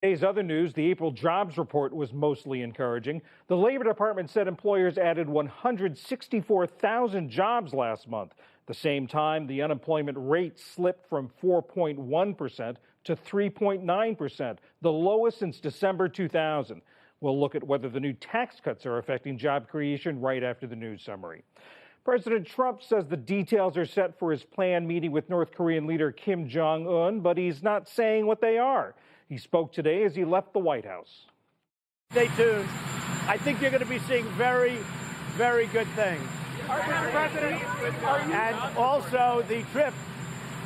Today's other news, the April jobs report was mostly encouraging. The Labor Department said employers added 164,000 jobs last month. At the same time, the unemployment rate slipped from 4.1% to 3.9%, the lowest since December 2000. We'll look at whether the new tax cuts are affecting job creation right after the news summary. President Trump says the details are set for his planned meeting with North Korean leader Kim Jong-un, but he's not saying what they are. He spoke today as he left the White House. Stay tuned. I think you're going to be seeing very, very good things. And also, the trip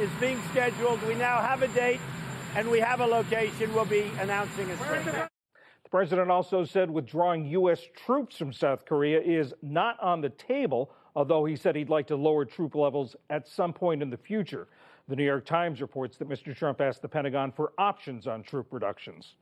is being scheduled. We now have a date and we have a location. We'll be announcing it soon. The president also said withdrawing U.S. troops from South Korea is not on the table, although he said he'd like to lower troop levels at some point in the future. The New York Times reports that Mr. Trump asked the Pentagon for options on troop reductions.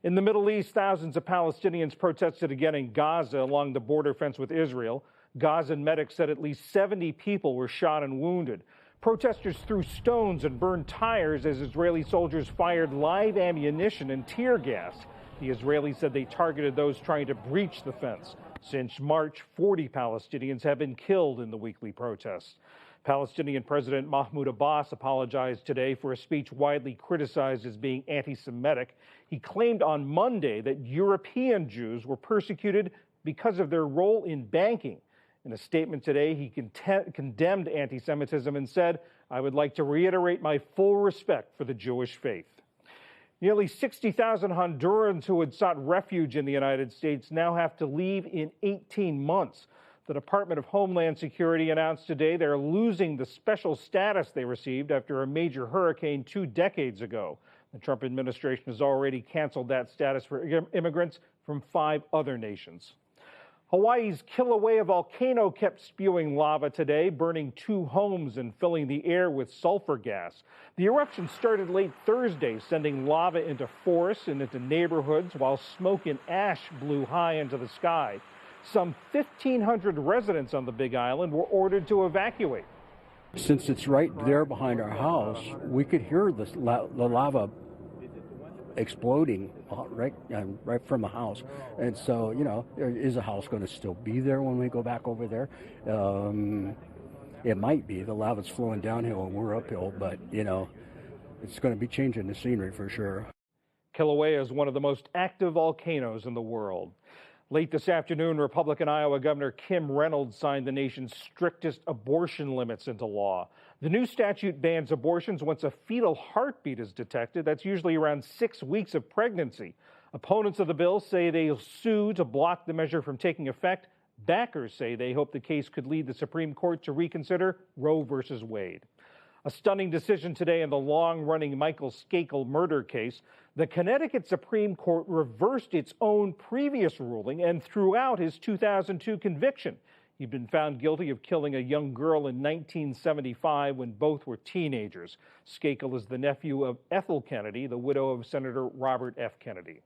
In the Middle East, thousands of Palestinians protested again in Gaza along the border fence with Israel. Gazan medics said at least 70 people were shot and wounded. Protesters threw stones and burned tires as Israeli soldiers fired live ammunition and tear gas. The Israelis said they targeted those trying to breach the fence. Since March, 40 Palestinians have been killed in the weekly protests. Palestinian President Mahmoud Abbas apologized today for a speech widely criticized as being anti-Semitic. He claimed on Monday that European Jews were persecuted because of their role in banking. In a statement today, he condemned anti-Semitism and said, "I would like to reiterate my full respect for the Jewish faith." Nearly 60,000 Hondurans who had sought refuge in the United States now have to leave in 18 months. The Department of Homeland Security announced today they're losing the special status they received after a major hurricane 2 decades ago. The Trump administration has already canceled that status for immigrants from 5 other nations. Hawaii's Kilauea volcano kept spewing lava today, burning 2 homes and filling the air with sulfur gas. The eruption started late Thursday, sending lava into forests and into neighborhoods, while smoke and ash blew high into the sky. Some 1,500 residents on the Big Island were ordered to evacuate. Since it's right there behind our house, we could hear the lava exploding right from the house. And so, is the house going to still be there when we go back over there? It might be. The lava's flowing downhill and we're uphill, but, it's going to be changing the scenery for sure. Kilauea is one of the most active volcanoes in the world. Late this afternoon, Republican Iowa Governor Kim Reynolds signed the nation's strictest abortion limits into law. The new statute bans abortions once a fetal heartbeat is detected. That's usually around 6 weeks of pregnancy. Opponents of the bill say they'll sue to block the measure from taking effect. Backers say they hope the case could lead the Supreme Court to reconsider Roe versus Wade. A stunning decision today in the long-running Michael Skakel murder case. The Connecticut Supreme Court reversed its own previous ruling and threw out his 2002 conviction. He'd been found guilty of killing a young girl in 1975 when both were teenagers. Skakel is the nephew of Ethel Kennedy, the widow of Senator Robert F. Kennedy.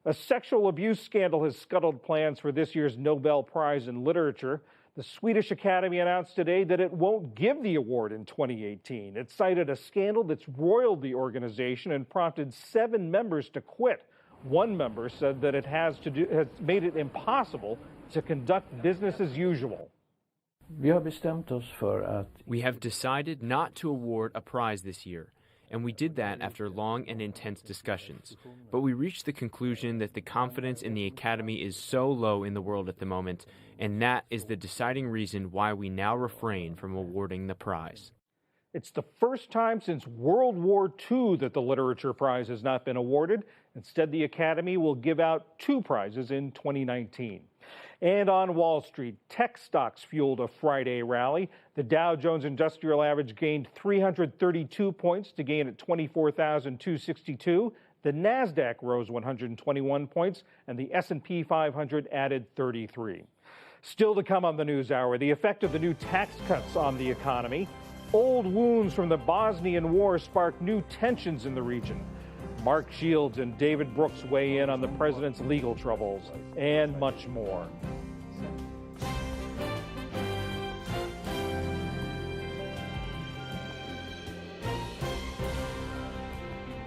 A sexual abuse scandal has scuttled plans for this year's Nobel Prize in Literature. The Swedish Academy announced today that it won't give the award in 2018. It cited a scandal that's roiled the organization and prompted 7 members to quit. One member said that it has made it impossible to conduct business as usual. We have decided not to award a prize this year, and we did that after long and intense discussions. But we reached the conclusion that the confidence in the Academy is so low in the world at the moment, and that is the deciding reason why we now refrain from awarding the prize. It's the first time since World War II that the Literature Prize has not been awarded. Instead, the Academy will give out 2 prizes in 2019. And on Wall Street, tech stocks fueled a Friday rally. The Dow Jones Industrial Average gained 332 points to gain at 24,262. The Nasdaq rose 121 points, and the S&P 500 added 33. Still to come on the News Hour, the effect of the new tax cuts on the economy. Old wounds from the Bosnian War spark new tensions in the region. Mark Shields and David Brooks weigh in on the president's legal troubles, and much more.